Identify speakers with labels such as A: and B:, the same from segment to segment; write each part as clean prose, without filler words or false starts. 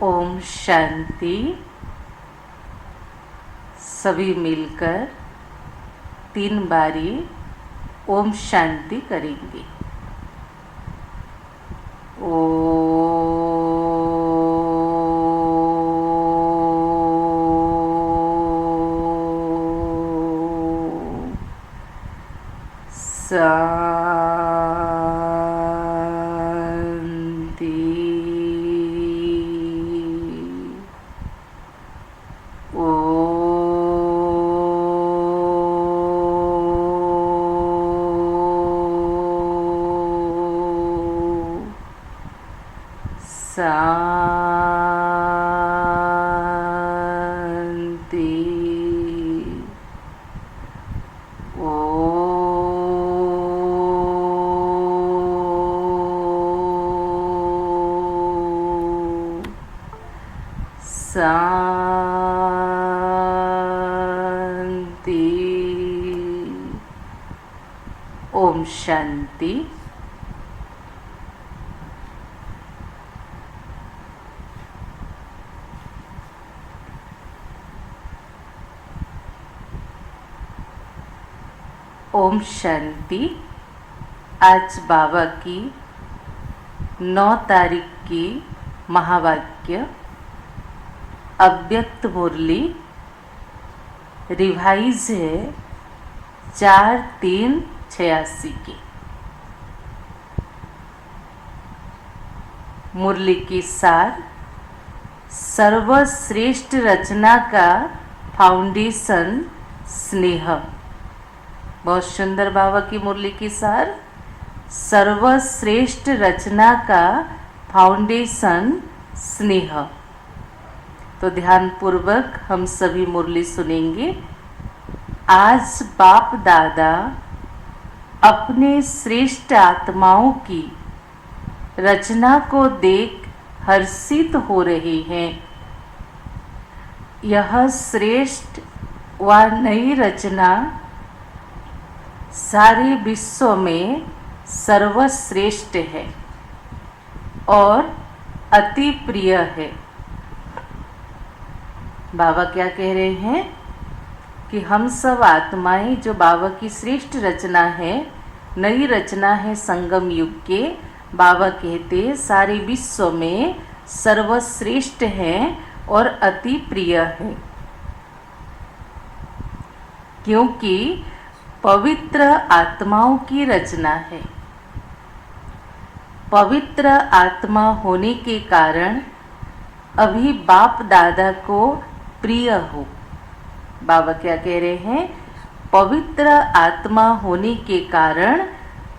A: ओम शांति। सभी मिलकर 3 बारी ओम शांति करेंगे। शांति। ओम शांति। ओम शांति। आज बाबा की 9 तारीख की महावाक्य अव्यक्त मुरली रिवाइज है 4/3/86 की। मुरली की सार सर्वश्रेष्ठ रचना का फाउंडेशन स्नेह। बहुत सुंदर बाबा की मुरली की सार सर्वश्रेष्ठ रचना का फाउंडेशन स्नेह। तो ध्यान पूर्वक हम सभी मुरली सुनेंगे। आज बाप दादा अपने श्रेष्ठ आत्माओं की रचना को देख हर्षित हो रहे हैं। यह श्रेष्ठ व नई रचना सारे विश्व में सर्वश्रेष्ठ है और अति प्रिय है। बाबा क्या कह रहे हैं कि हम सब आत्माएं जो बाबा की श्रेष्ठ रचना है, नई रचना है संगम युग के, बाबा कहते सारे विश्व में सर्वश्रेष्ठ हैं और अति प्रिय है, क्योंकि पवित्र आत्माओं की रचना है। पवित्र आत्मा होने के कारण अभी बाप दादा को प्रिय हो। बाबा क्या कह रहे हैं? पवित्र आत्मा होने के कारण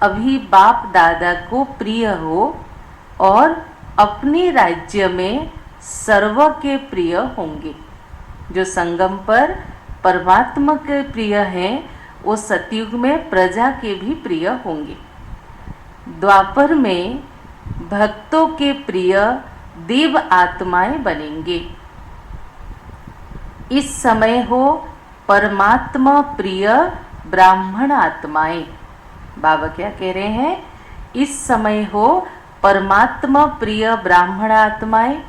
A: अभी बाप दादा को प्रिय हो और अपने राज्य में सर्व के प्रिय होंगे। जो संगम पर परमात्मा के प्रिय हैं, वो सतयुग में प्रजा के भी प्रिय होंगे। द्वापर में भक्तों के प्रिय देव आत्माएं बनेंगे। इस समय हो परमात्मा प्रिय ब्राह्मण आत्माएं। बाबा क्या कह रहे हैं? इस समय हो परमात्मा प्रिय ब्राह्मण आत्माएं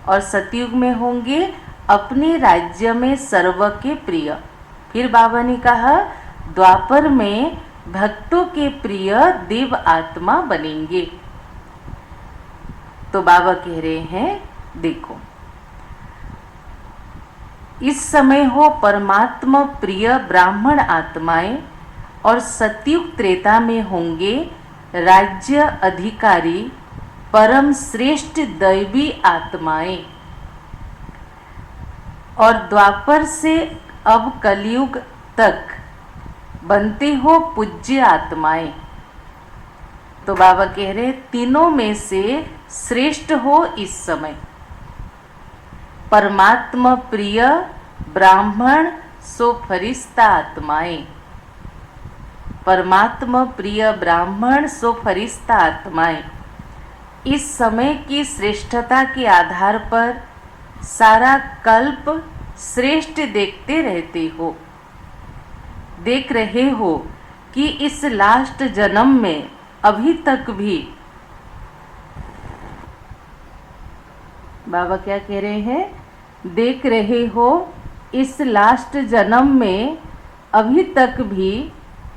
A: और सतयुग में होंगे अपने राज्य में सर्व के प्रिय। फिर बाबा ने कहा द्वापर में भक्तों के प्रिय देव आत्मा बनेंगे। तो बाबा कह रहे हैं देखो, इस समय हो परमात्मा प्रिय ब्राह्मण आत्माएं और सतयुग त्रेता में होंगे राज्य अधिकारी परम श्रेष्ठ दैवी आत्माएं। और द्वापर से अब कलयुग तक बनते हो पूज्य आत्माएं। तो बाबा कह रहे तीनों में से श्रेष्ठ हो इस समय परमात्मा प्रिय ब्राह्मण सो फरिश्ता आत्माएं। परमात्मा प्रिय ब्राह्मण सो फरिश्ता आत्माएं। इस समय की श्रेष्ठता के आधार पर सारा कल्प श्रेष्ठ देखते रहते हो। देख रहे हो कि इस लास्ट जन्म में अभी तक भी बाबा क्या कह रहे हैं, देख रहे हो इस लास्ट जन्म में अभी तक भी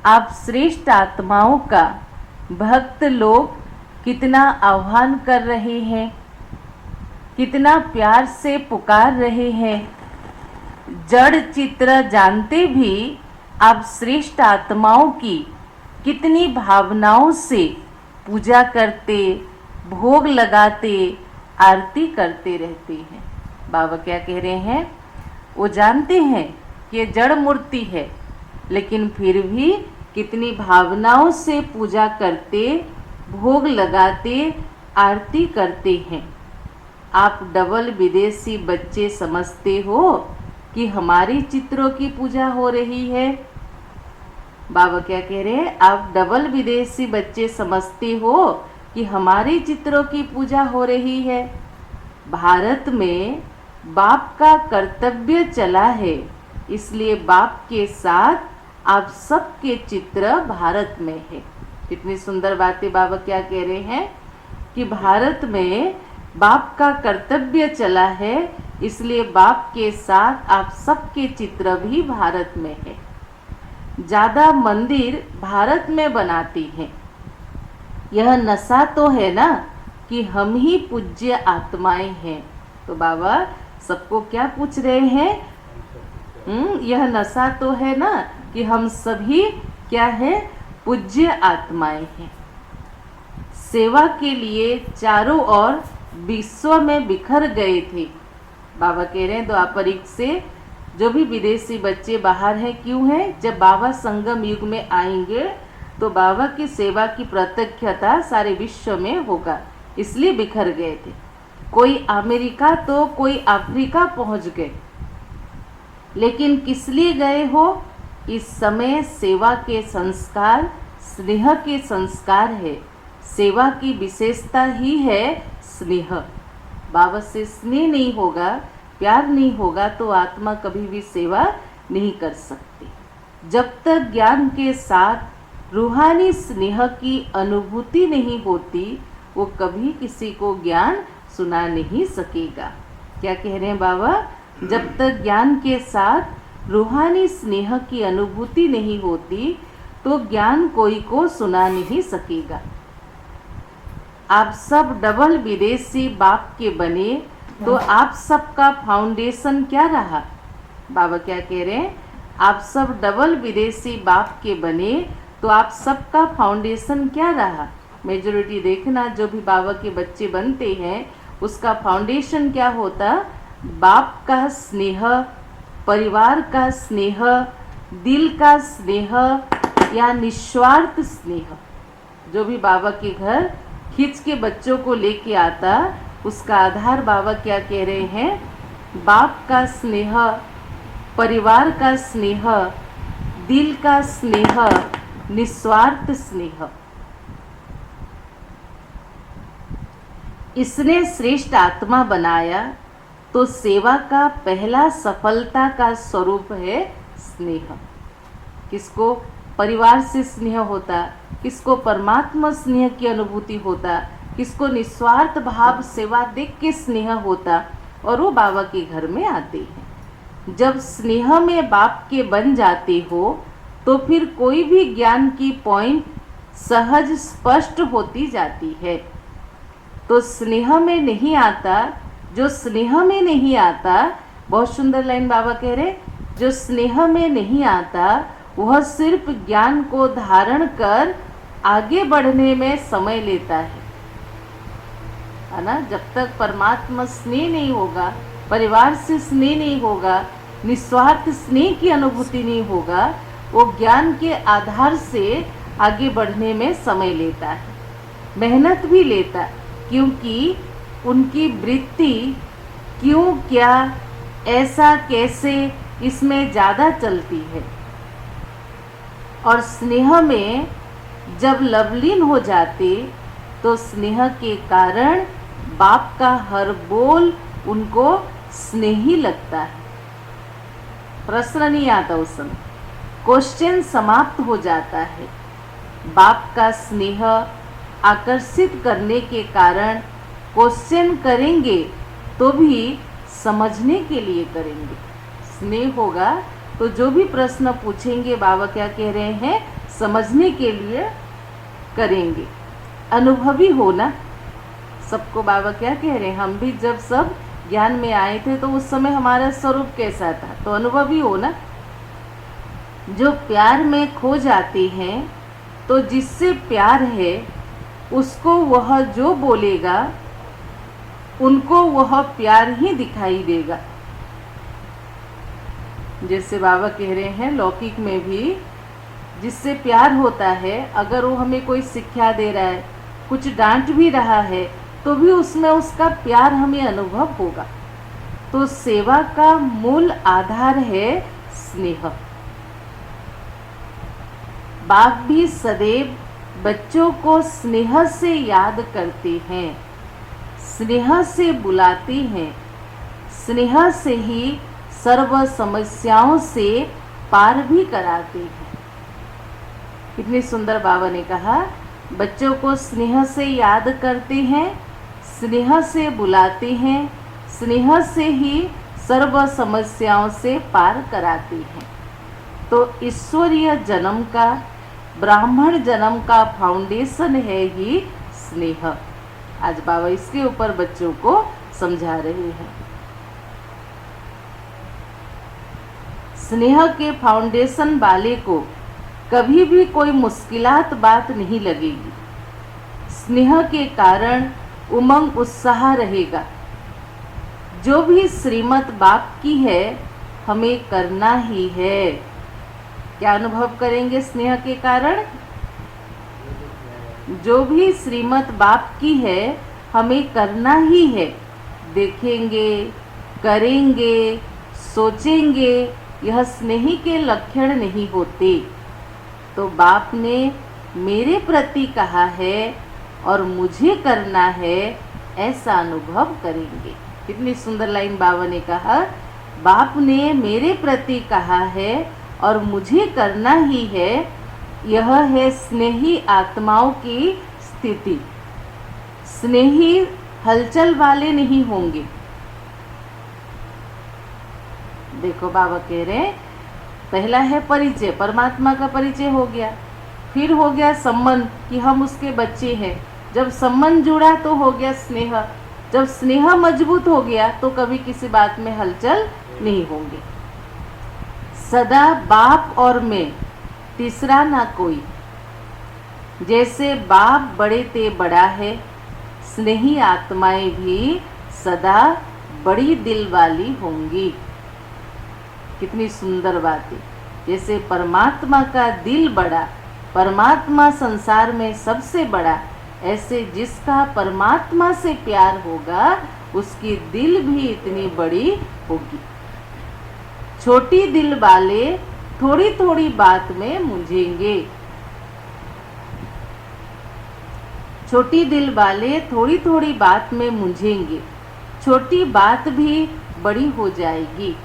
A: आप श्रेष्ठ आत्माओं का भक्त लोग कितना आह्वान कर रहे हैं, कितना प्यार से पुकार रहे हैं। जड़ चित्र जानते भी आप श्रेष्ठ आत्माओं की कितनी भावनाओं से पूजा करते, भोग लगाते, आरती करते रहते हैं। बाबा क्या कह रहे हैं, वो जानते हैं कि ये जड़ मूर्ति है, लेकिन फिर भी कितनी भावनाओं से पूजा करते, भोग लगाते, आरती करते हैं। आप डबल विदेशी बच्चे समझते हो कि हमारी चित्रों की पूजा हो रही है। बाबा क्या कह रहे हैं, आप डबल विदेशी बच्चे समझते हो कि हमारे चित्रों की पूजा हो रही है। भारत में बाप का कर्तव्य चला है, इसलिए बाप के साथ आप सबके चित्र भारत में है। कितनी सुंदर बातें बाबा क्या कह रहे हैं कि भारत में बाप का कर्तव्य चला है, इसलिए बाप के साथ आप सबके चित्र भी भारत में है। ज़्यादा मंदिर भारत में बनाती हैं। यह नशा तो है ना कि हम ही पूज्य आत्माएं हैं। तो बाबा सबको क्या पूछ रहे हैं, यह नशा तो है ना कि हम सभी क्या है, पूज्य आत्माएं हैं। सेवा के लिए चारों ओर विश्व में बिखर गए थे। बाबा कह रहे हैं द्वापरिक से जो भी विदेशी बच्चे बाहर हैं, क्यों हैं, जब बाबा संगम युग में आएंगे तो बाबा की सेवा की प्रत्यक्षता सारे विश्व में होगा, इसलिए बिखर गए थे। कोई अमेरिका तो कोई अफ्रीका पहुंच गए, लेकिन किस लिए गए हो, इस समय सेवा के संस्कार, स्नेह के संस्कार है। सेवा की विशेषता ही है स्नेह। बाबा से स्नेह नहीं होगा, प्यार नहीं होगा तो आत्मा कभी भी सेवा नहीं कर सकती। जब तक ज्ञान के साथ रूहानी स्नेह की अनुभूति नहीं होती, वो कभी किसी को ज्ञान सुना नहीं सकेगा। क्या कह रहे हैं बाबा, जब तक ज्ञान के साथ रूहानी स्नेह की अनुभूति नहीं होती तो ज्ञान कोई को सुना नहीं सकेगा। आप सब डबल विदेशी बाप के बने तो आप सबका फाउंडेशन क्या रहा। बाबा क्या कह रहे हैं, आप सब डबल विदेशी बाप के बने तो आप सबका फाउंडेशन क्या रहा। मेजॉरिटी देखना, जो भी बाबा के बच्चे बनते हैं उसका फाउंडेशन क्या होता, बाप का स्नेह, परिवार का स्नेह, दिल का स्नेह या निस्वार्थ स्नेह। जो भी बाबा के घर खींच के बच्चों को लेके आता, उसका आधार बाबा क्या कह रहे हैं, बाप का स्नेह, परिवार का स्नेह, दिल का स्नेह, निस्वार्थ स्नेह। इसने श्रेष्ठ आत्मा बनाया तो सेवा का पहला सफलता का स्वरूप है स्नेह। किसको परिवार से स्नेह होता, किसको परमात्मा स्नेह की अनुभूति होता, किसको निस्वार्थ भाव सेवा देख के स्नेह होता, और वो बाबा के घर में आते हैं। जब स्नेह में बाप के बन जाते हो तो फिर कोई भी ज्ञान की पॉइंट सहज स्पष्ट होती जाती है। तो स्नेह में नहीं आता, जो स्नेह में नहीं आता, बहुत सुंदर लाइन बाबा कह रहे, जो स्नेह में नहीं आता वह सिर्फ ज्ञान को धारण कर आगे बढ़ने में समय लेता है ना। जब तक परमात्मा स्नेह नहीं होगा, परिवार से स्नेह नहीं होगा, निस्वार्थ स्नेह की अनुभूति नहीं होगा, वो ज्ञान के आधार से आगे बढ़ने में समय लेता है, मेहनत भी लेता है, क्योंकि उनकी वृत्ति क्यों, क्या, ऐसा, कैसे, इसमें ज़्यादा चलती है। और स्नेह में जब लवलीन हो जाते तो स्नेह के कारण बाप का हर बोल उनको स्नेही लगता है। प्रश्न नहीं आता उस समय, क्वेश्चन समाप्त हो जाता है। बाप का स्नेह आकर्षित करने के कारण क्वेश्चन करेंगे तो भी समझने के लिए करेंगे। स्नेह होगा तो जो भी प्रश्न पूछेंगे बाबा क्या कह रहे हैं, समझने के लिए करेंगे। अनुभवी होना, सबको बाबा क्या कह रहे हैं, हम भी जब सब ज्ञान में आए थे तो उस समय हमारा स्वरूप कैसा था, तो अनुभवी होना। जो प्यार में खो जाते हैं तो जिससे प्यार है उसको वह जो बोलेगा उनको वह प्यार ही दिखाई देगा। जैसे बाबा कह रहे हैं लौकिक में भी जिससे प्यार होता है, अगर वो हमें कोई शिक्षा दे रहा है, कुछ डांट भी रहा है, तो भी उसमें उसका प्यार हमें अनुभव होगा। तो सेवा का मूल आधार है स्नेह। बाप भी सदैव बच्चों को स्नेह से याद करते हैं, स्नेह से बुलाते हैं, स्नेह से ही सर्व समस्याओं से पार भी कराते हैं। कितनी सुंदर बाबा ने कहा, बच्चों को स्नेह से याद करते हैं, स्नेह से बुलाते हैं, स्नेह से ही सर्व समस्याओं से पार कराते हैं। तो ईश्वरीय जन्म का, ब्राह्मण जन्म का फाउंडेशन है ही स्नेह। आज बाबा इसके ऊपर बच्चों को समझा रहे हैं। स्नेह के फाउंडेशन वाले को कभी भी कोई मुश्किलात बात नहीं लगेगी। स्नेह के कारण उमंग उत्साह रहेगा। जो भी श्रीमत बाप की है हमें करना ही है। क्या अनुभव करेंगे स्नेह के कारण? जो भी श्रीमत बाप की है हमें करना ही है। देखेंगे, करेंगे, सोचेंगे, यह स्नेही के लक्षण नहीं होते। तो बाप ने मेरे प्रति कहा है और मुझे करना है, ऐसा अनुभव करेंगे। कितनी सुंदर लाइन बाबा ने कहा, बाप ने मेरे प्रति कहा है और मुझे करना ही है। यह है स्नेही आत्माओं की स्थिति। स्नेही हलचल वाले नहीं होंगे। देखो बाबा कह रहे हैं, पहला है परिचय, परमात्मा का परिचय हो गया। फिर हो गया संबंध कि हम उसके बच्चे हैं। जब संबंध जुड़ा तो हो गया स्नेह। जब स्नेह मजबूत हो गया तो कभी किसी बात में हलचल नहीं होंगे। सदा बाप और मैं, तीसरा ना कोई। जैसे बाप बड़े ते बड़ा है, स्नेही आत्माएं भी सदा बड़ी दिल वाली होंगी। कितनी सुंदर बात है। जैसे परमात्मा का दिल बड़ा, परमात्मा संसार में सबसे बड़ा, ऐसे जिसका परमात्मा से प्यार होगा उसकी दिल भी इतनी बड़ी होगी। छोटी दिल वाले थोड़ी थोड़ी बात में मुंझेंगे। छोटी दिल वाले थोड़ी थोड़ी बात में मुंझेंगे। छोटी बात भी बड़ी हो जाएगी।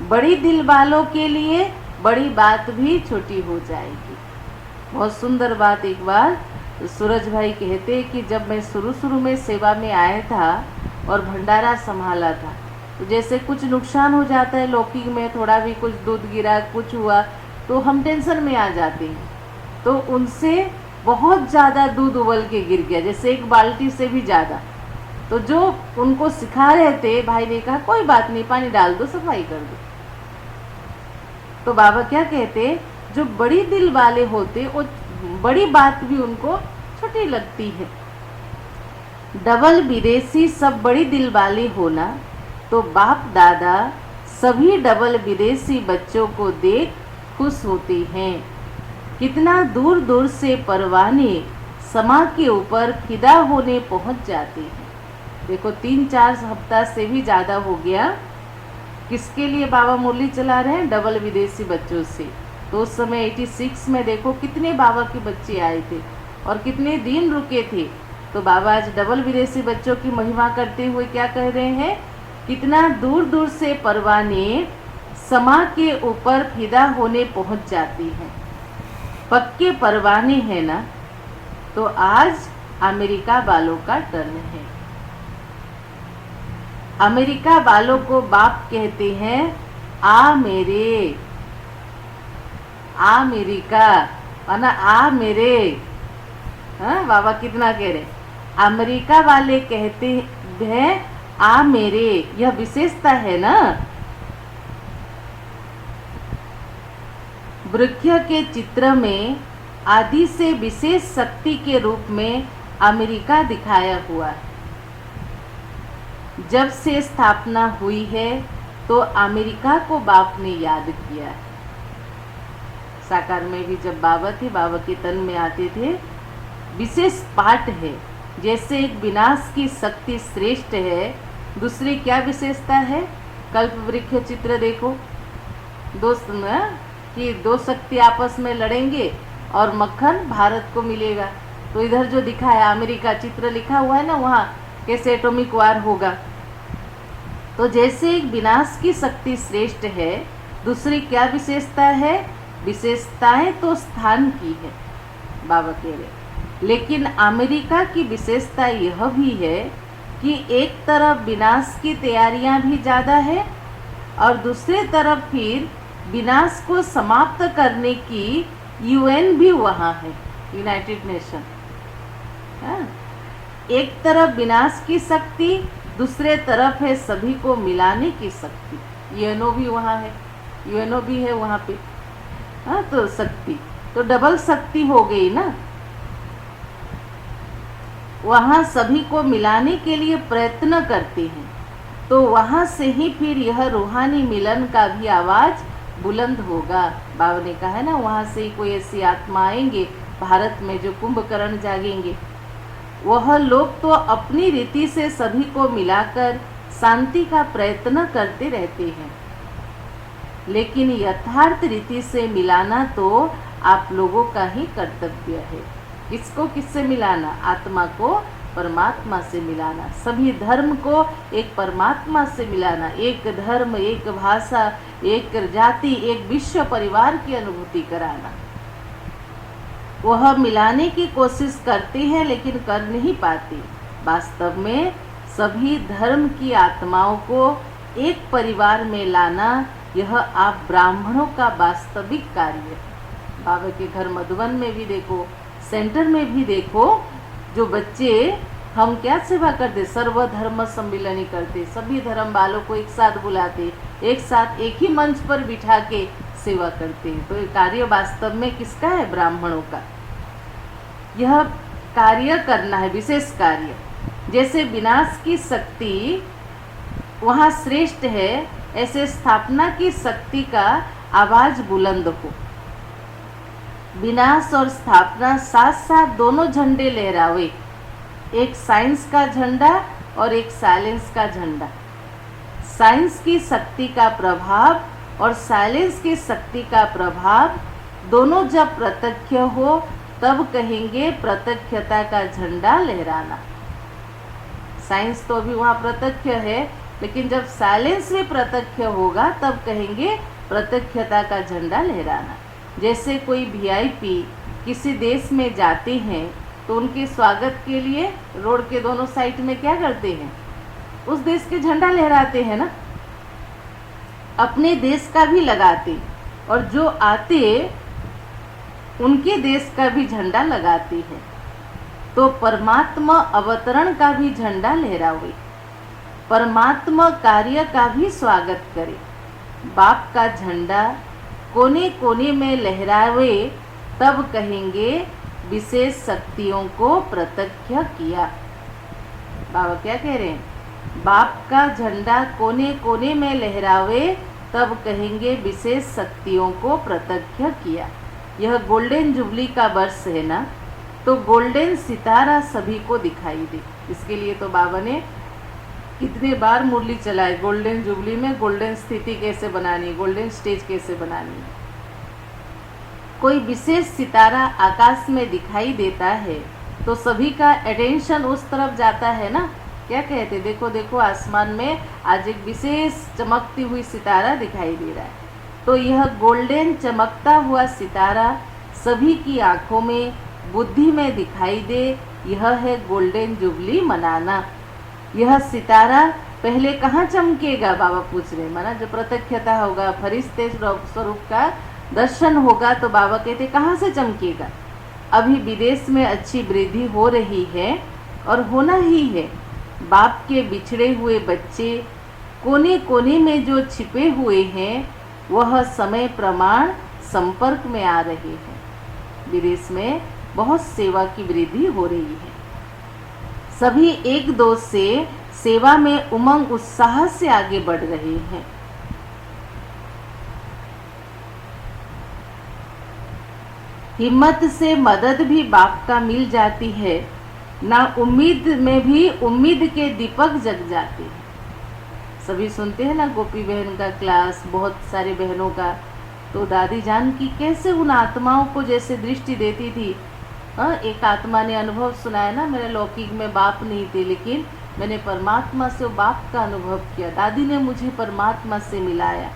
A: बड़ी दिल वालों के लिए बड़ी बात भी छोटी हो जाएगी। बहुत सुंदर बात। एक बार सूरज भाई कहते कि जब मैं शुरू में सेवा में आया था और भंडारा संभाला था, तो जैसे कुछ नुकसान हो जाता है लौकिक में, थोड़ा भी कुछ दूध गिरा, कुछ हुआ, तो हम टेंशन में आ जाते हैं। तो उनसे बहुत ज़्यादा दूध उबल के गिर गया, जैसे एक बाल्टी से भी ज़्यादा। तो जो उनको सिखा रहे थे भाई ने कहा कोई बात नहीं, पानी डाल दो, सफाई कर दो। तो बाबा क्या कहते, जो बड़ी दिल वाले होते वो बड़ी बात भी उनको छोटी लगती है। डबल विदेशी सब बड़ी दिल वाले होना, तो बाप दादा सभी डबल विदेशी बच्चों को देख खुश होते हैं। कितना दूर दूर से परवाने समा के ऊपर फिदा होने पहुंच जाते हैं। देखो 3-4 हफ्ता से भी ज़्यादा हो गया। किसके लिए बाबा मुरली चला रहे हैं? डबल विदेशी बच्चों से। तो उस समय 86 में देखो कितने बाबा के बच्चे आए थे और कितने दिन रुके थे। तो बाबा आज डबल विदेशी बच्चों की महिमा करते हुए क्या कह रहे हैं, कितना दूर दूर से परवाने समा के ऊपर फिदा होने पहुंच जाती हैं। पक्के परवाने हैं ना। तो आज अमेरिका वालों का टर्न है। अमेरिका वालों को बाप कहते हैं आ मेरे, अमेरिका माना आ मेरे। हाँ, बाबा कितना कह रहे, अमेरिका वाले कहते हैं आ मेरे, यह विशेषता है ना। वृक्ष के चित्र में आदि से विशेष शक्ति के रूप में अमेरिका दिखाया हुआ है। जब से स्थापना हुई है तो अमेरिका को बाप ने याद किया है। साकार में भी जब बाबा थे, बाबा के तन में आते थे, विशेष पाठ है। जैसे एक विनाश की शक्ति श्रेष्ठ है, दूसरी क्या विशेषता है? कल्प वृक्ष चित्र देखो, दोस्त ना कि दो शक्ति आपस में लड़ेंगे और मक्खन भारत को मिलेगा। तो इधर जो दिखा है अमेरिका चित्र लिखा हुआ है ना, वहाँ कैसे एटॉमिक वार होगा। तो जैसे एक विनाश की शक्ति श्रेष्ठ है, दूसरी क्या विशेषता है? विशेषताएं तो स्थान की है, बाबा कह रहे, लेकिन अमेरिका की विशेषता यह भी है कि एक तरफ विनाश की तैयारियां भी ज़्यादा है और दूसरी तरफ फिर विनाश को समाप्त करने की यूएन भी वहाँ है, यूनाइटेड नेशन। एक तरफ विनाश की शक्ति, दूसरे तरफ है सभी को मिलाने की शक्ति। यूएनओ भी वहाँ है, यूएनओ भी है वहाँ पे। हाँ, तो शक्ति तो डबल शक्ति हो गई ना। वहाँ सभी को मिलाने के लिए प्रयत्न करते हैं, तो वहाँ से ही फिर यह रूहानी मिलन का भी आवाज़ बुलंद होगा। बाबा ने कहा है ना, वहाँ से ही कोई ऐसी आत्मा आएंगे भारत में जो कुंभकर्ण जागेंगे। वह लोग तो अपनी रीति से सभी को मिलाकर शांति का प्रयत्न करते रहते हैं, लेकिन यथार्थ रीति से मिलाना तो आप लोगों का ही कर्तव्य है। किसको किससे मिलाना? आत्मा को परमात्मा से मिलाना, सभी धर्म को एक परमात्मा से मिलाना, एक धर्म, एक भाषा, एक जाति, एक विश्व परिवार की अनुभूति कराना। वह मिलाने की कोशिश करते हैं लेकिन कर नहीं पाते। वास्तव में सभी धर्म की आत्माओं को एक परिवार में लाना, यह आप ब्राह्मणों का वास्तविक कार्य है। बाबा के घर मधुबन में भी देखो, सेंटर में भी देखो, जो बच्चे हम क्या सेवा करते, सर्वधर्म सम्मिलन करते, सभी धर्म वालों को एक साथ बुलाते, एक साथ एक ही मंच पर बिठा के सेवा करते हैं। तो ये कार्य वास्तव में किसका है? ब्राह्मणों का। यह कार्य करना है, विशेष कार्य। जैसे विनाश की शक्ति वहाँ श्रेष्ठ है, ऐसे स्थापना की शक्ति का आवाज बुलंद हो। विनाश और स्थापना साथ साथ दोनों झंडे लहरावे, एक साइंस का झंडा और एक साइलेंस का झंडा। साइंस की शक्ति का प्रभाव और साइलेंस की शक्ति का प्रभाव दोनों जब प्रत्यक्ष हो तब कहेंगे प्रत्यक्षता का झंडा लहराना। साइंस तो अभी वहाँ प्रत्यक्ष है, लेकिन जब साइलेंस भी प्रत्यक्ष होगा तब कहेंगे प्रत्यक्षता का झंडा लहराना। जैसे कोई वीआईपी किसी देश में जाते हैं तो उनके स्वागत के लिए रोड के दोनों साइड में क्या करते हैं? उस देश के झंडा लहराते हैं ना, अपने देश का भी लगाते, और जो आते उनके देश का भी झंडा लगाते हैं। तो परमात्मा अवतरण का भी झंडा लहरावे, परमात्मा कार्य का भी स्वागत करे। बाप का झंडा कोने कोने में लहरावे, तब कहेंगे विशेष शक्तियों को प्रत्यक्ष किया। बाबा क्या कह रहे हैं? बाप का झंडा कोने कोने में लहरावे, तब कहेंगे विशेष शक्तियों को प्रत्यक्ष किया। यह गोल्डन जुबली का वर्ष है ना, तो गोल्डन सितारा सभी को दिखाई दे। इसके लिए तो बाबा ने कितने बार मुरली चलाए, गोल्डन जुबली में गोल्डन स्थिति कैसे बनानी, गोल्डन स्टेज कैसे बनानी। कोई विशेष सितारा आकाश में दिखाई देता है तो सभी का अटेंशन उस तरफ जाता है ना। क्या कहते, देखो देखो आसमान में आज एक विशेष चमकती हुई सितारा दिखाई दे रहा है। तो यह गोल्डन चमकता हुआ सितारा सभी की आंखों में, बुद्धि में दिखाई दे, यह है गोल्डन जुबली मनाना। यह सितारा पहले कहाँ चमकेगा, बाबा पूछ रहे। माना जो प्रत्यक्षता होगा, फरिश्ते स्वरूप का दर्शन होगा, तो बाबा कहते कहाँ से चमकेगा। अभी विदेश में अच्छी वृद्धि हो रही है और होना ही है। बाप के बिछड़े हुए बच्चे कोने कोने में जो छिपे हुए हैं, वह समय प्रमाण संपर्क में आ रहे हैं। विदेश में बहुत सेवा की वृद्धि हो रही है। सभी एक दो से सेवा में उमंग उत्साह से आगे बढ़ रहे हैं। हिम्मत से मदद भी बाप का मिल जाती है, ना उम्मीद में भी उम्मीद के दीपक जग जाते हैं। सभी सुनते हैं ना गोपी बहन का क्लास, बहुत सारी बहनों का। तो दादी जान की कैसे उन आत्माओं को जैसे दृष्टि देती थी। एक आत्मा ने अनुभव सुनाया ना, मेरे लौकिक में बाप नहीं थे, लेकिन मैंने परमात्मा से वो बाप का अनुभव किया। दादी ने मुझे परमात्मा से मिलाया।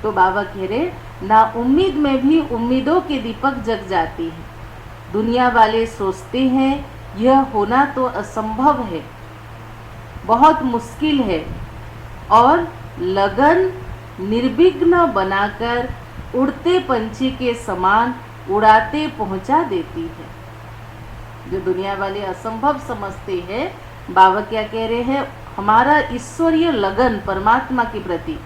A: तो बाबा कह रहे, ना उम्मीद में भी उम्मीदों के दीपक जग जाती है। दुनिया वाले सोचते हैं यह होना तो असंभव है, बहुत मुश्किल है, और लगन निर्विघ्न बनाकर उड़ते पंछी के समान उड़ाते पहुंचा देती है। जो दुनिया वाले असंभव समझते हैं, बाबा क्या कह रहे हैं, हमारा ईश्वरीय लगन परमात्मा के प्रति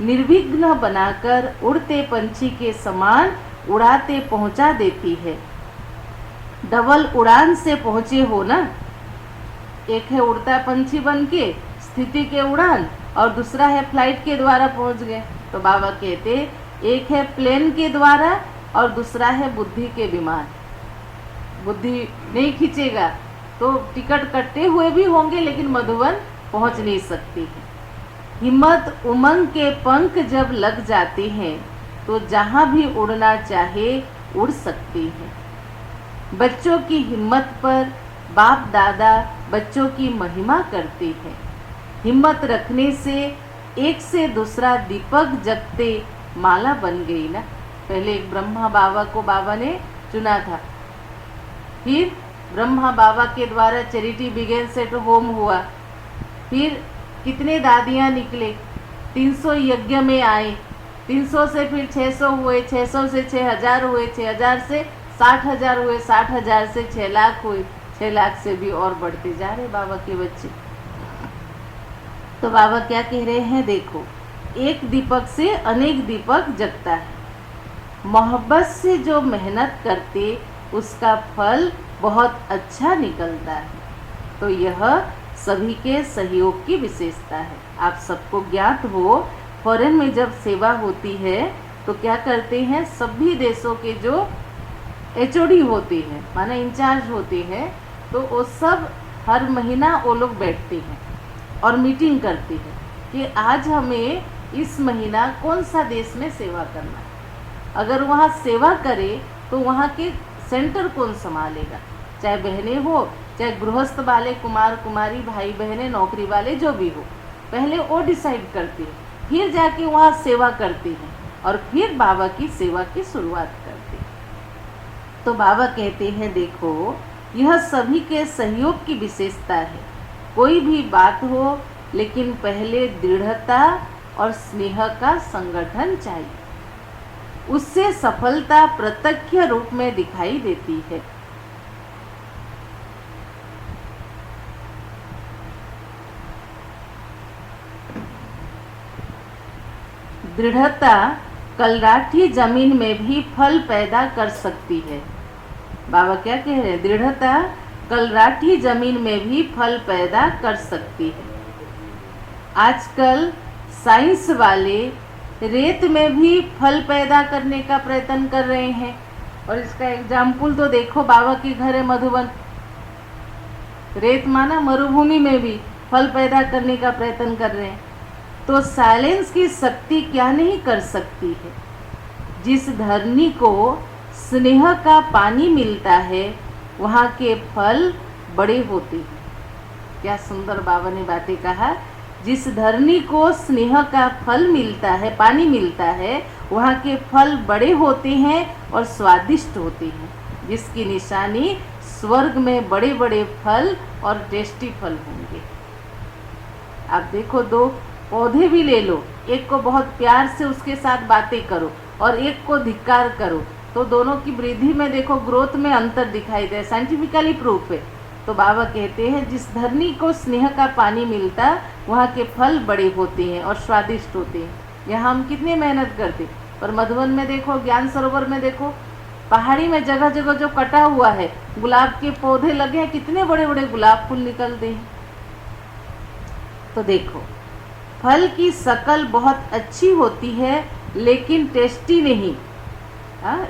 A: निर्विघ्न बनाकर उड़ते पंछी के समान उड़ाते पहुंचा देती है। डबल उड़ान से पहुंचे हो ना, एक है उड़ता पंछी बन के स्थिति के उड़ान, और दूसरा है फ्लाइट के द्वारा पहुंच गए। तो बाबा कहते, एक है प्लेन के द्वारा और दूसरा है बुद्धि के विमान। बुद्धि नहीं खींचेगा तो टिकट कटते हुए भी होंगे, लेकिन मधुबन पहुंच नहीं सकती है। हिम्मत उमंग के पंख जब लग जाते हैं, तो जहां भी उड़ना चाहे उड़ सकती है। बच्चों की हिम्मत पर बाप दादा बच्चों की महिमा करते हैं। हिम्मत रखने से एक से दूसरा दीपक जगते माला बन गई ना। पहले एक ब्रह्मा बाबा को बाबा ने चुना था, फिर ब्रह्मा बाबा के द्वारा चैरिटी बिगेन्स एट होम हुआ, फिर कितने दादियाँ निकले, 300 यज्ञ में आए, 300 से फिर 600 हुए, 600 से 6000 हुए, 6000 से 60,000 हुए, 60,000 से 6 लाख हुए, 6 लाख से भी और बढ़ते जा रहे बाबा के बच्चे। तो बाबा क्या कह रहे हैं, देखो, एक दीपक से अनेक दीपक जगता है। मोहब्बत से जो मेहनत करते उसका फल बहुत अच्छा निकलता है। तो यह सभी के सहयोग की विशेषता है। आप सबको ज्ञात हो, फॉरेन में जब सेवा होती है तो क्या करते हैं, सभी देशों के जो HOD होते हैं, माना इंचार्ज होते हैं, तो वो सब हर महीना वो लोग बैठते हैं और मीटिंग करते हैं कि आज हमें इस महीना कौन सा देश में सेवा करना है। अगर वहाँ सेवा करे तो वहाँ के सेंटर कौन संभालेगा, चाहे बहनें हो, चाहे गृहस्थ वाले कुमार कुमारी भाई बहनें, नौकरी वाले जो भी हो, पहले वो डिसाइड करते हैं, फिर जाके वहाँ सेवा करते हैं और फिर बाबा की सेवा की शुरुआत करते हैं। तो बाबा कहते हैं, देखो, यह सभी के सहयोग की विशेषता है। कोई भी बात हो, लेकिन पहले दृढ़ता और स्नेह का संगठन चाहिए, उससे सफलता प्रत्यक्ष रूप में दिखाई देती है। दृढ़ता कलराठी जमीन में भी फल पैदा कर सकती है। बाबा क्या कह रहे हैं, दृढ़ता कलराठी जमीन में भी फल पैदा कर सकती है। आजकल साइंस वाले रेत में भी फल पैदा करने का प्रयत्न कर रहे हैं, और इसका एग्जाम्पल तो देखो, बाबा के घर है मधुबन, रेत माना मरुभूमि में भी फल पैदा करने का प्रयत्न कर रहे हैं। तो साइलेंस की शक्ति क्या नहीं कर सकती है। जिस धरनी को स्नेह का पानी मिलता है, वहाँ के फल बड़े होते हैं। क्या सुंदर बाबा ने बातें कहा, जिस धरनी को स्नेह का फल मिलता है, पानी मिलता है, वहाँ के फल बड़े होते हैं और स्वादिष्ट होते हैं, जिसकी निशानी स्वर्ग में बड़े बड़े फल और टेस्टी फल होंगे। आप देखो, दो पौधे भी ले लो, एक को बहुत प्यार से उसके साथ बातें करो और एक को धिक्कार करो, तो दोनों की वृद्धि में देखो, ग्रोथ में अंतर दिखाई दे, साइंटिफिकली प्रूफ है। तो बाबा कहते हैं जिस धरनी को स्नेह का पानी मिलता वहाँ के फल बड़े होते हैं और स्वादिष्ट होते हैं। यहाँ हम कितनी मेहनत करते, पर मधुबन में देखो, ज्ञान सरोवर में देखो, पहाड़ी में जगह जगह जो कटा हुआ है, गुलाब के पौधे लगे हैं, कितने बड़े बड़े गुलाब फूल निकलते हैं। तो देखो, फल की शकल बहुत अच्छी होती है लेकिन टेस्टी नहीं।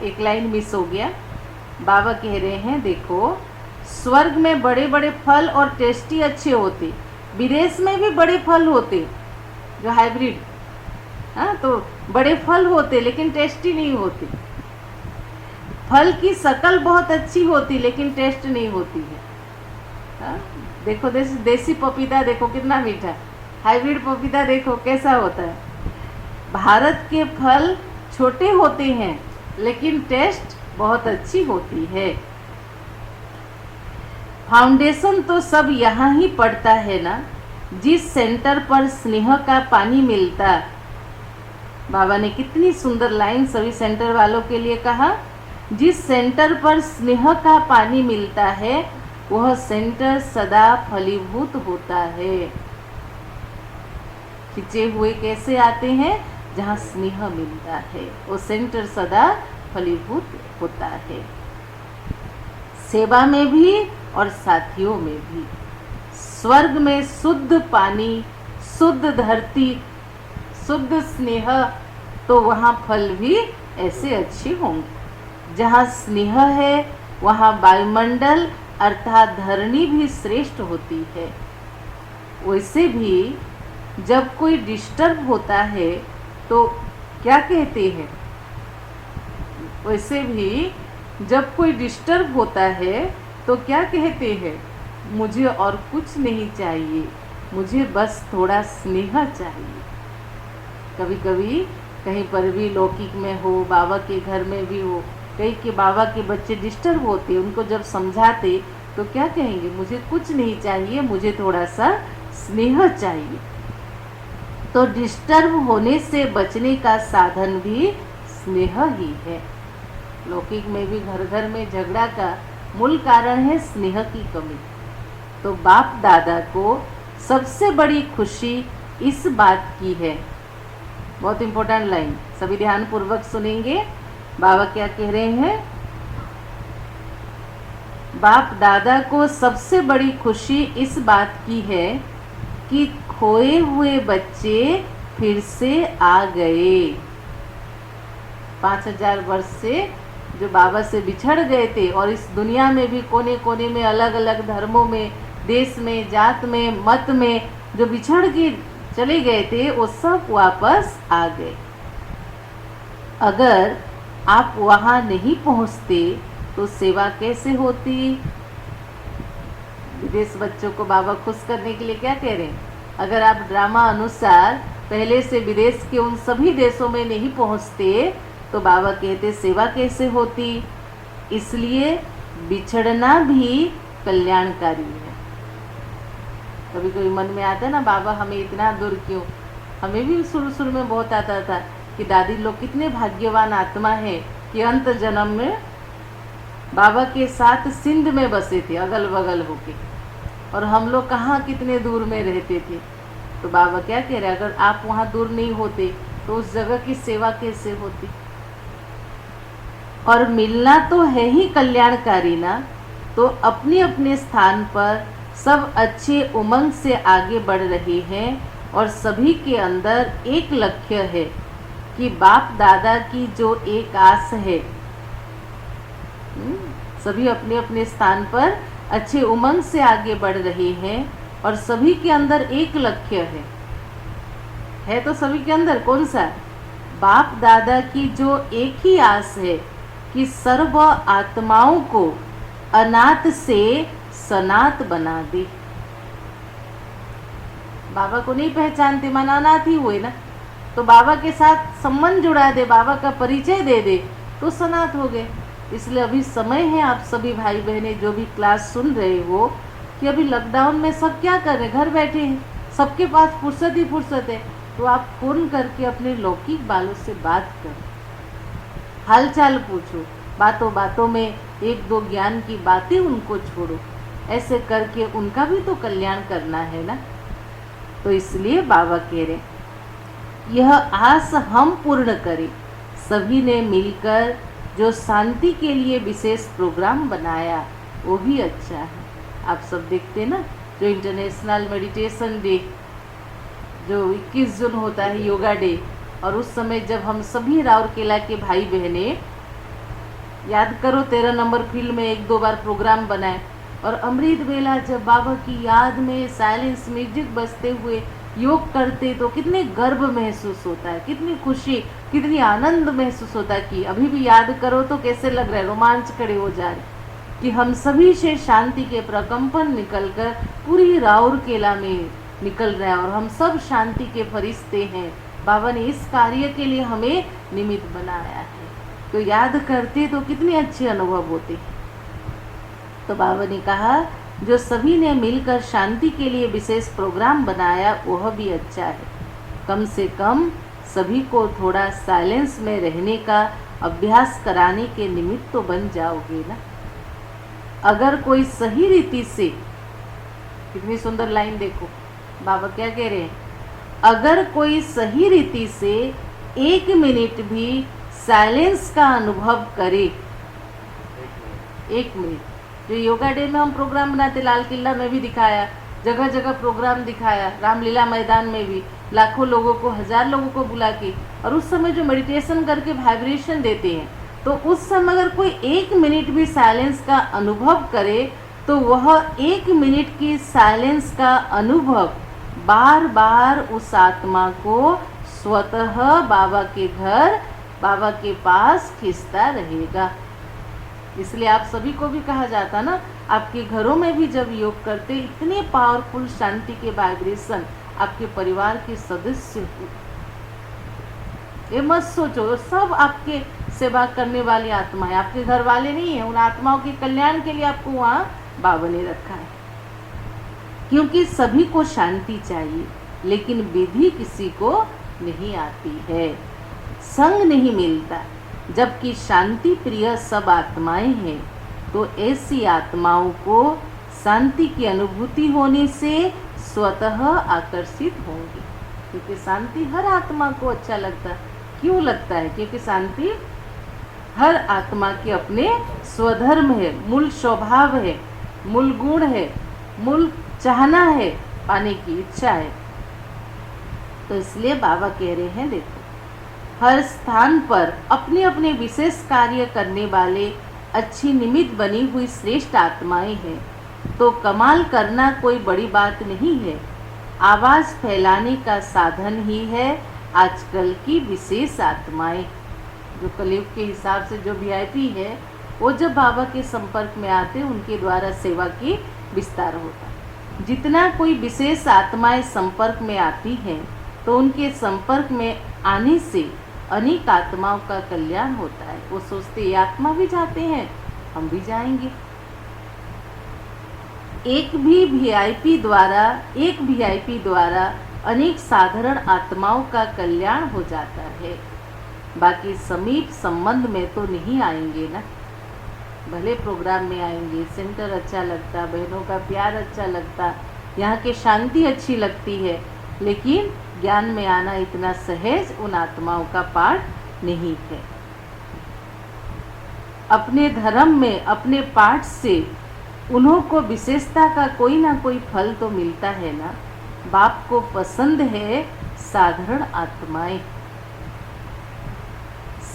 A: एक लाइन मिस हो गया। बाबा कह रहे हैं देखो, स्वर्ग में बड़े बड़े फल और टेस्टी अच्छे होते, विदेश में भी बड़े फल होते जो हाइब्रिड, तो बड़े फल होते लेकिन टेस्टी नहीं होते। फल की शकल बहुत अच्छी होती लेकिन टेस्ट नहीं होती है। देखो देसी पपीता देखो कितना मीठा, हाइब्रिड पपीता देखो कैसा होता है। भारत के फल छोटे होते हैं लेकिन टेस्ट बहुत अच्छी होती है। फाउंडेशन तो सब यहाँ ही पड़ता है ना, जिस सेंटर पर स्नेह का पानी मिलता। बाबा ने कितनी सुंदर लाइन सभी सेंटर वालों के लिए कहा, जिस सेंटर पर स्नेह का पानी मिलता है वह सेंटर सदा फलीभूत होता है। खिंचे हुए कैसे आते हैं, जहाँ स्नेह मिलता है वो सेंटर सदा फलीभूत होता है। सेवा में भी और साथियों में भी। स्वर्ग में शुद्ध पानी, शुद्ध धरती, शुद्ध स्नेह, तो वहाँ फल भी ऐसे अच्छे होंगे। जहाँ स्नेह है वहाँ वायुमंडल अर्थात धरनी भी श्रेष्ठ होती है। वैसे भी जब कोई डिस्टर्ब होता है तो क्या कहते हैं, वैसे भी जब कोई डिस्टर्ब होता है तो क्या कहते हैं, मुझे और कुछ नहीं चाहिए, मुझे बस थोड़ा स्नेह चाहिए। कभी कभी कहीं पर भी लौकिक में हो, बाबा के घर में भी हो, कहीं के बाबा के बच्चे डिस्टर्ब होते, उनको जब समझाते तो क्या कहेंगे, मुझे कुछ नहीं चाहिए, मुझे थोड़ा सा स्नेह चाहिए। तो डिस्टर्ब होने से बचने का साधन भी स्नेह ही है। लौकिक में भी घर घर में झगड़ा का मूल कारण है स्नेह की कमी। तो बाप दादा को सबसे बड़ी खुशी इस बात की है। बहुत इंपॉर्टेंट लाइन, सभी ध्यान पूर्वक सुनेंगे। बाबा क्या कह रहे हैं, बाप दादा को सबसे बड़ी खुशी इस बात की है कि खोए हुए बच्चे फिर से आ गए। 5000 वर्ष से जो बाबा से बिछड़ गए थे और इस दुनिया में भी कोने कोने में अलग अलग धर्मों में, देश में, जात में, मत में जो बिछड़ के चले गए थे वो सब वापस आ गए। अगर आप वहाँ नहीं पहुँचते तो सेवा कैसे होती। विदेश बच्चों को बाबा खुश करने के लिए क्या कह रहे हैं, अगर आप ड्रामा अनुसार पहले से विदेश के उन सभी देशों में नहीं पहुँचते तो बाबा कहते सेवा कैसे होती। इसलिए बिछड़ना भी कल्याणकारी है। कभी कभी मन में आता है ना, बाबा हमें इतना दूर क्यों। हमें भी शुरू शुरू में बहुत आता था कि दादी लोग कितने भाग्यवान आत्मा है कि अंत जन्म में बाबा के साथ सिंध में बसे थे, अगल बगल होके, और हम लोग कहाँ कितने दूर में रहते थे। तो बाबा क्या कह रहे हैं, अगर आप वहाँ दूर नहीं होते तो उस जगह की सेवा कैसे होती। और मिलना तो है ही कल्याणकारी ना। तो अपने अपने स्थान पर सब अच्छे उमंग से आगे बढ़ रहे हैं और सभी के अंदर एक लक्ष्य है कि बाप दादा की जो एक आस है। सभी अपने अपने स्थान पर अच्छे उमंग से आगे बढ़ रहे हैं और सभी के अंदर एक लक्ष्य है तो सभी के अंदर कौन सा, बाप दादा की जो एक ही आस है कि सर्व आत्माओं को अनाथ से सनात बना दे। बाबा को नहीं पहचानते, माना अनाथ ही हुए ना, तो बाबा के साथ संबंध जुड़ा दे, बाबा का परिचय दे दे तो सनात हो गए। इसलिए अभी समय है, आप सभी भाई बहनें जो भी क्लास सुन रहे हो, कि अभी लॉकडाउन में सब क्या कर रहे हैं, घर बैठे हैं, सबके पास फुर्सत ही फुर्सत है, तो आप फ़ोन करके अपने लौकिक बालों से बात करो, हालचाल पूछो, बातों बातों में एक दो ज्ञान की बातें उनको छोड़ो। ऐसे करके उनका भी तो कल्याण करना है ना। तो इसलिए बाबा कह रहे यह आस हम पूर्ण करें। सभी ने मिलकर जो शांति के लिए विशेष प्रोग्राम बनाया वो भी अच्छा है। आप सब देखते ना, जो इंटरनेशनल मेडिटेशन डे जो 21 जून होता है, योगा डे, और उस समय जब हम सभी राउरकेला के भाई बहने, याद करो 13 नंबर फील्ड में 1-2 बार प्रोग्राम बनाए, और अमृत वेला जब बाबा की याद में साइलेंस म्यूजिक बजते हुए योग करते तो कितने गर्व महसूस होता है, कितनी खुशी, कितनी आनंद महसूस होता है। कि अभी भी याद करो तो कैसे लग रहा है, रोमांच खड़े हो जा रहे कि हम सभी से शांति के प्रकंपन निकलकर पूरी राउरकेला में निकल रहा है और हम सब शांति के फरिश्ते हैं। बाबा ने इस कार्य के लिए हमें निमित्त बनाया है। तो याद करते तो कितने अच्छे अनुभव होते। तो बाबा ने कहा जो सभी ने मिलकर शांति के लिए विशेष प्रोग्राम बनाया वह भी अच्छा है। कम से कम सभी को थोड़ा साइलेंस में रहने का अभ्यास कराने के निमित्त तो बन जाओगे ना। अगर कोई सही रीति से, कितनी सुंदर लाइन देखो बाबा क्या कह रहे हैं, अगर कोई सही रीति से 1 मिनट भी साइलेंस का अनुभव करे, 1 मिनट, जो योगा डे में हम प्रोग्राम बनाते, लाल किला में भी दिखाया, जगह जगह प्रोग्राम दिखाया, रामलीला मैदान में भी लाखों लोगों को, 1000 लोगों को बुला के, और उस समय जो मेडिटेशन करके वाइब्रेशन देते हैं, तो उस समय अगर कोई 1 मिनट भी साइलेंस का अनुभव करे तो वह 1 मिनट की साइलेंस का अनुभव बार बार उस आत्मा को स्वतः बाबा के घर, बाबा के पास खींचता रहेगा। इसलिए आप सभी को भी कहा जाता ना, आपके घरों में भी जब योग करते इतने पावरफुल शांति के वाइब्रेशन आपके परिवार के सदस्य हो। ये मत सोचो सब आपके सेवा करने वाली आत्माएं, आपके घर वाले नहीं है, उन आत्माओं के कल्याण के लिए आपको वहाँ बाबा ने रखा है। क्योंकि सभी को शांति चाहिए, लेकिन विधि किसी को नहीं आती है, संग नहीं मिलता। जबकि शांति प्रिय सब आत्माएं हैं, तो ऐसी आत्माओं को शांति की अनुभूति होने से स्वतः आकर्षित होंगी। क्योंकि शांति हर आत्मा को अच्छा लगता है। क्यों लगता है? क्योंकि शांति हर आत्मा के अपने स्वधर्म है, मूल स्वभाव है, मूल गुण है, मूल चाहना है, पाने की इच्छा है। तो इसलिए बाबा कह रहे हैं देखो, हर स्थान पर अपने अपने विशेष कार्य करने वाले अच्छी निमित्त बनी हुई श्रेष्ठ आत्माएं हैं। तो कमाल करना कोई बड़ी बात नहीं है, आवाज़ फैलाने का साधन ही है आजकल की विशेष आत्माएं। जो कलयुग के हिसाब से जो वीआईपी है, वो जब बाबा के संपर्क में आते उनके द्वारा सेवा की विस्तार होता। जितना कोई विशेष आत्माएं संपर्क में आती हैं, तो उनके संपर्क में आने से अनेक आत्माओं का कल्याण होता है। वो सोचते ये आत्मा भी जाते हैं, हम भी जाएंगे। एक वीआईपी द्वारा अनेक साधारण आत्माओं का कल्याण हो जाता है। बाकी समीप संबंध में तो नहीं आएंगे ना। भले प्रोग्राम में आएंगे, सेंटर अच्छा लगता, बहनों का प्यार अच्छा लगता, यहाँ की शांति अच्छी लगती है, लेकिन ज्ञान में आना इतना सहज उन आत्माओं का पाठ नहीं है। अपने धर्म में अपने पाठ से उन्हों को विशेषता का कोई ना कोई फल तो मिलता है ना। बाप को पसंद है साधारण आत्माएं।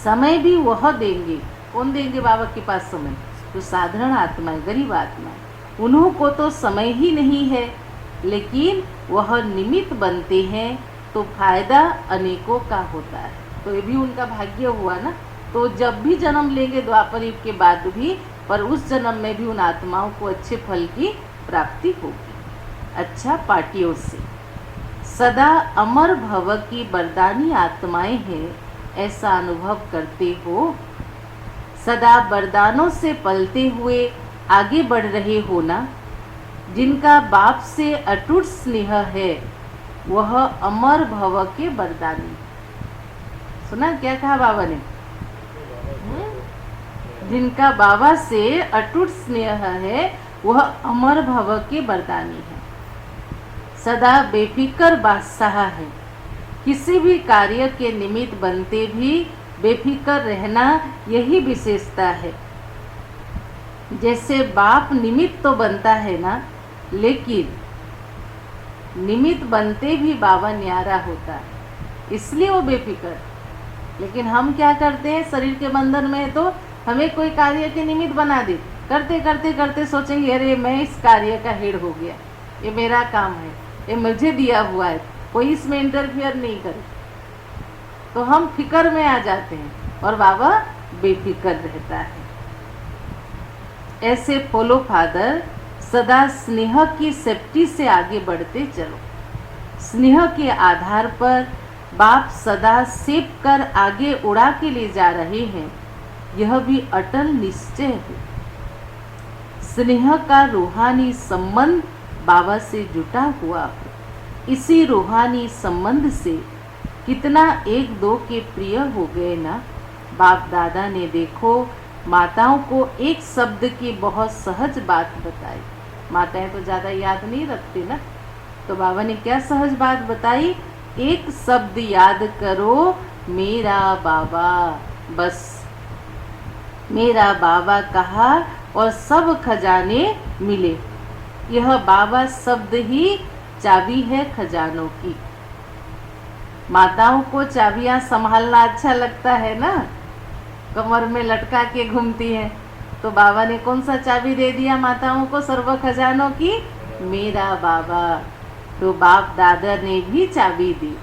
A: समय भी वह देंगे। कौन देंगे बाबा के पास समय? तो साधारण आत्माएं, गरीब आत्माएं। उन्हों को तो समय ही नहीं है, लेकिन वह निमित्त बनते हैं तो फायदा अनेकों का होता है। तो ये भी उनका भाग्य हुआ ना। तो जब भी जन्म लेंगे द्वापर युग के बाद भी, पर उस जन्म में भी उन आत्माओं को अच्छे फल की प्राप्ति होगी, अच्छा पार्टियों से। सदा अमर भव की बरदानी आत्माएं हैं, ऐसा अनुभव करते हो। सदा वरदानों से पलते हुए आगे बढ़ रहे हो ना। जिनका बाप से अटूट स्नेह है, वह अमर भव के वरदानी। सुना क्या कहा बाबा ने? जिनका बाबा से अटूट स्नेह है वह अमर भव के वरदानी है, सदा बेफिक्र बादशाह है। किसी भी कार्य के निमित्त बनते भी बेफिक्र रहना यही विशेषता है। जैसे बाप निमित्त तो बनता है ना, लेकिन निमित्त बनते भी बाबा न्यारा होता है, इसलिए वो बेफिक्र। लेकिन हम क्या करते हैं, शरीर के बंधन में तो हमें कोई कार्य के निमित्त बना दे, करते करते करते सोचेंगे अरे मैं इस कार्य का हेड हो गया, ये मेरा काम है, ये मुझे दिया हुआ है, कोई इसमें इंटरफियर नहीं करे, तो हम फिक्र में आ जाते हैं और बाबा बेफिक्र रहता है। ऐसे फॉलो फादर सदा स्नेह की सेफ्टी से आगे बढ़ते चलो। स्नेह के आधार पर बाप सदा सेप कर आगे उड़ा के ले जा रहे हैं, यह भी अटल निश्चय है। स्नेह का रूहानी संबंध बाबा से जुटा हुआ हो। इसी रूहानी संबंध से कितना एक दो के प्रिय हो गए ना। बाप दादा ने देखो माताओं को एक शब्द की बहुत सहज बात बताई। माताएं तो ज़्यादा याद नहीं रखती ना, तो बाबा ने क्या सहज बात बताई? एक शब्द याद करो, मेरा बाबा। बस मेरा बाबा कहा और सब खजाने मिले। यह बाबा शब्द ही चाबी है खजानों की। माताओं को चाबियां संभालना अच्छा लगता है ना, कमर में लटका के घूमती हैं, तो बाबा ने कौन सा चाबी दे दिया माताओं को सर्व खजानों की? मेरा बाबा। तो बाप दादा ने भी चाबी दी,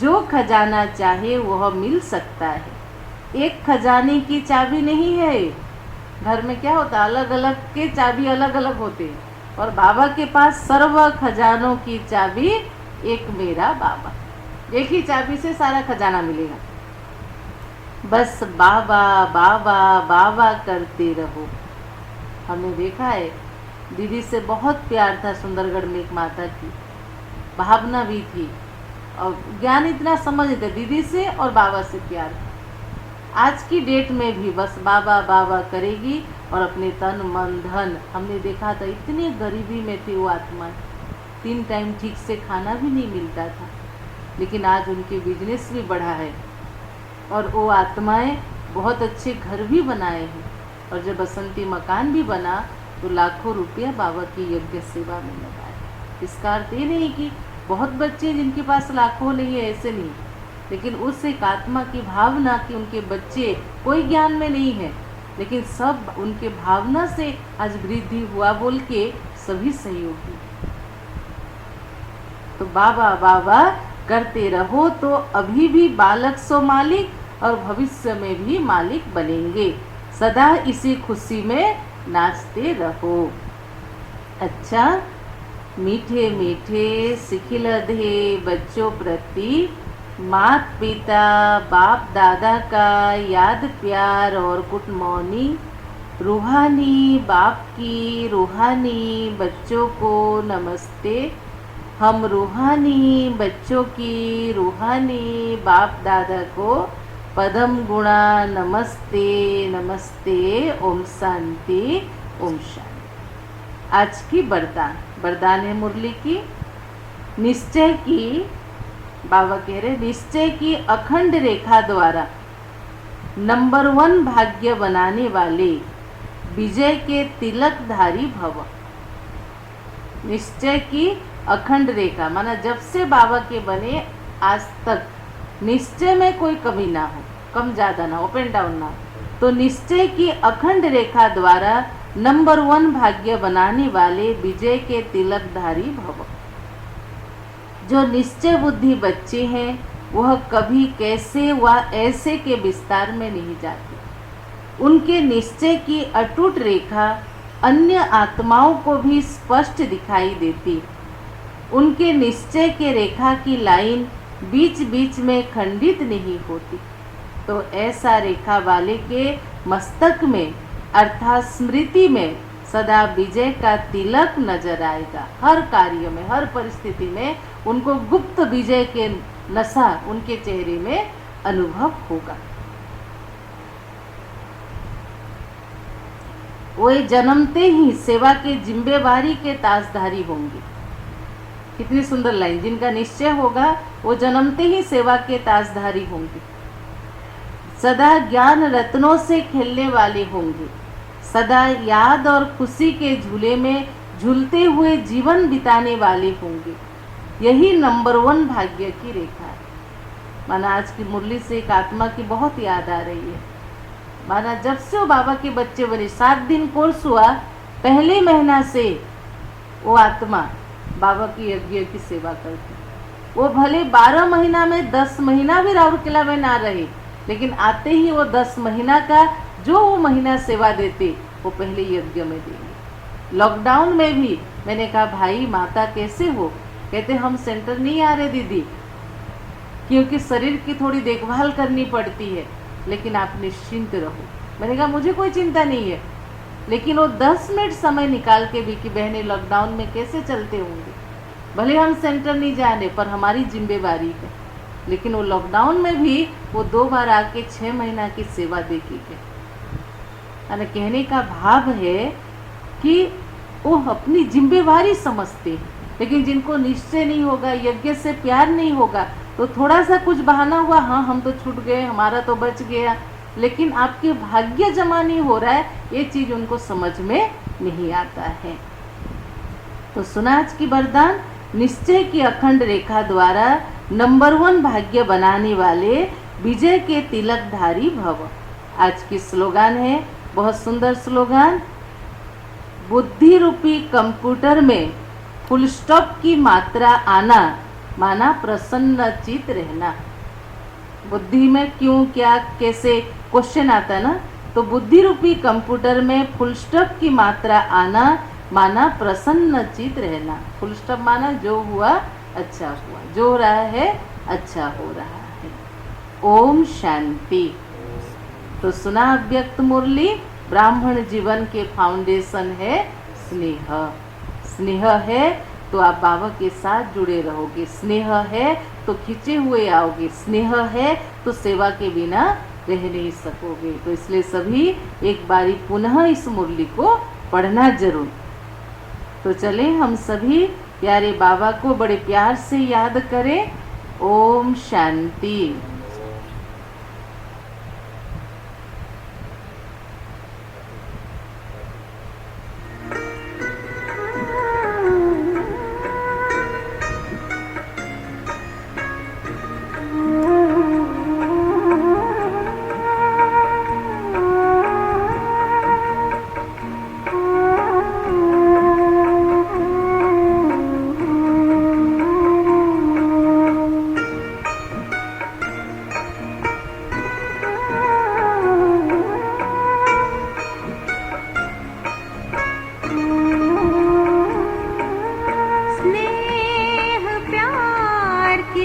A: जो खजाना चाहे वह मिल सकता है। एक खजाने की चाबी नहीं है। घर में क्या होता, अलग अलग के चाबी अलग अलग होते हैं, और बाबा के पास सर्व खजानों की चाबी एक मेरा बाबा। एक ही चाबी से सारा खजाना मिलेगा। बस बाबा बाबा बाबा करते रहो। हमने देखा है, दीदी से बहुत प्यार था, सुंदरगढ़ में एक माता की भावना भी थी और ज्ञान इतना समझते, दीदी से और बाबा से प्यार। आज की डेट में भी बस बाबा बाबा करेगी और अपने तन मन धन। हमने देखा था इतनी गरीबी में थी वो आत्मा, 3 टाइम ठीक से खाना भी नहीं मिलता था, लेकिन आज उनके बिजनेस भी बढ़ा है और वो आत्माएं बहुत अच्छे घर भी बनाए हैं, और जब बसंती मकान भी बना तो लाखों रुपया बाबा की यज्ञ सेवा में लगाए। इसका अर्थ ये नहीं कि बहुत बच्चे जिनके पास लाखों नहीं है, ऐसे नहीं, लेकिन उस एक आत्मा की भावना कि उनके बच्चे कोई ज्ञान में नहीं है, लेकिन सब उनके भावना से आज वृद्धि हुआ बोल के सभी सहयोगी। तो बाबा बाबा करते रहो तो अभी भी बालक सो मालिक और भविष्य में भी मालिक बनेंगे। सदा इसी खुशी में नाचते रहो। अच्छा, मीठे मीठे सिखिलधे बच्चों प्रति मात पिता बाप दादा का याद प्यार और गुड मॉर्निंग। रूहानी बाप की रूहानी बच्चों को नमस्ते। हम रूहानी बच्चों की रूहानी बाप दादा को पदम गुणा नमस्ते नमस्ते। ओम शांति ओम शांति। आज की वरदान है मुरली की। निश्चय की, बाबा कह रहे, निश्चय की अखंड रेखा द्वारा नंबर 1 भाग्य बनाने वाले विजय के तिलकधारी भव। निश्चय की अखंड रेखा माना जब से बाबा के बने आज तक निश्चय में कोई कमी ना हो, कम ज़्यादा ना हो, अप एंड डाउन ना हो। तो निश्चय की अखंड रेखा द्वारा नंबर 1 भाग्य बनाने वाले विजय के तिलकधारी भव। जो निश्चय बुद्धि बच्चे हैं वह कभी कैसे व ऐसे के विस्तार में नहीं जाते। उनके निश्चय की अटूट रेखा अन्य आत्माओं को भी स्पष्ट दिखाई देती। उनके निश्चय के रेखा की लाइन बीच बीच में खंडित नहीं होती। तो ऐसा रेखा वाले के मस्तक में अर्थात स्मृति में सदा विजय का तिलक नजर आएगा। हर कार्य में, हर परिस्थिति में उनको गुप्त विजय के नशा उनके चेहरे में अनुभव होगा। वे जन्मते ही सेवा के जिम्मेवारी के ताजधारी होंगे। कितनी सुंदर लाइन। जिनका निश्चय होगा वो जन्मते ही सेवा के ताजधारी होंगे। सदा ज्ञान रत्नों से खेलने वाले होंगे। सदा याद और खुशी के झूले में झूलते हुए जीवन बिताने वाले होंगे। यही नंबर 1 भाग्य की रेखा है। माना आज की मुरली से एक आत्मा की बहुत याद आ रही है। माना जब से वो बाबा के बच्चे बने, 7 दिन कोर्स हुआ, पहले महीना से वो आत्मा बाबा की यज्ञ की सेवा करती। वो भले 12 महीना में 10 महीना भी राउरकेला में ना रहे, लेकिन आते ही वो 10 महीना का जो वो महीना सेवा देते वो पहले यज्ञ में देंगे। लॉकडाउन में भी मैंने कहा भाई माता कैसे हो? कहते हम सेंटर नहीं आ रहे दीदी, क्योंकि शरीर की थोड़ी देखभाल करनी पड़ती है, लेकिन आप निश्चिंत रहो। मैंने कहा मुझे कोई चिंता नहीं है, लेकिन वो 10 मिनट समय निकाल के भी कि बहनें लॉकडाउन में कैसे चलते होंगे, भले हम सेंटर नहीं जाने पर हमारी जिम्मेवारी है। लेकिन वो लॉकडाउन में भी वो 2 बार आके 6 महीना की सेवा दे के गए। कहने का भाव है कि वो अपनी जिम्मेवारी समझते हैं, लेकिन जिनको निश्चय नहीं होगा, यज्ञ से प्यार नहीं होगा, तो थोड़ा सा कुछ बहाना हुआ, हाँ हम तो छूट गए, हमारा तो बच गया, लेकिन आपके भाग्य जमा नहीं हो रहा है, ये चीज़ उनको समझ में नहीं आता है। तो सुना आज की वरदान, निश्चय की अखंड रेखा द्वारा नंबर 1 भाग्य बनाने वाले विजय के तिलकधारी भव। आज की स्लोगान है, बहुत सुंदर स्लोगान। बुद्धि रूपी कंप्यूटर में फुल स्टॉप की मात्रा आना माना प्रसन्न चित रहना। बुद्धि में क्यों, क्या, कैसे क्वेश्चन आता है ना, तो बुद्धि रूपी कंप्यूटर में फुल स्टॉप की मात्रा आना माना प्रसन्न चित रहना। फुल स्टॉप माना जो हुआ अच्छा हुआ, जो हो रहा है अच्छा हो रहा है। ओम शांति। तो सुना अव्यक्त मुरली। ब्राह्मण जीवन के फाउंडेशन है स्नेह। स्नेह है तो आप बाबा के साथ जुड़े रहोगे, स्नेह है तो खींचे हुए आओगे, स्नेह है तो सेवा के बिना रह नहीं सकोगे। तो इसलिए सभी एक बारी पुनः इस मुरली को पढ़ना जरूर। तो चलें हम सभी प्यारे बाबा को बड़े प्यार से याद करें। ओम शांति।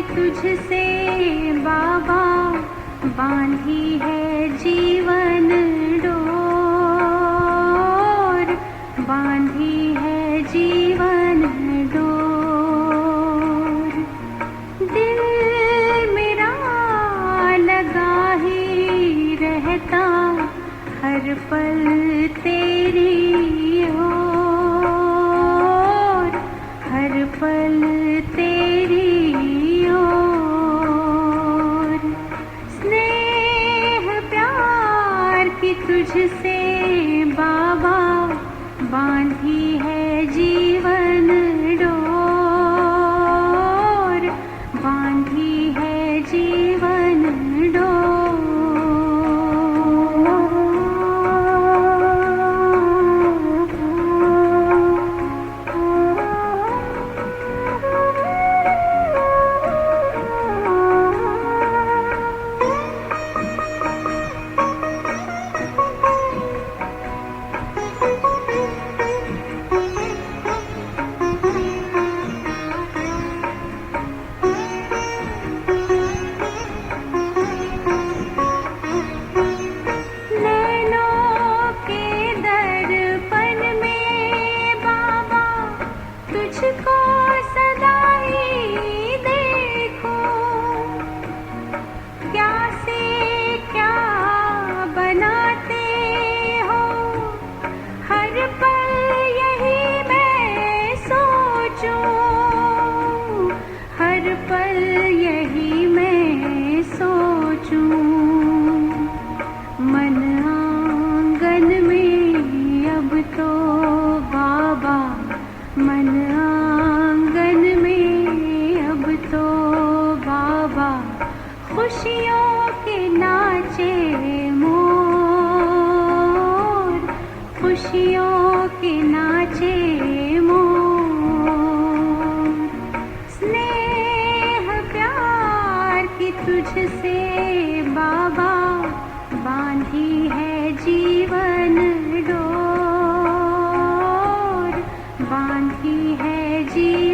B: तुझसे बाबा बांधी है जीवन डोर, बांधी है जीवन डोर। दिल मेरा लगा ही रहता हर पल तेरी ओर, हर पल तेरी तुझसे बाबा बांधी है जीवन डोर, बांधी है जीवन डोर। खुशियों के नाचे मोर। स्नेह प्यार की तुझसे बाबा बांधी है जीवन डोर, बांधी है जीवन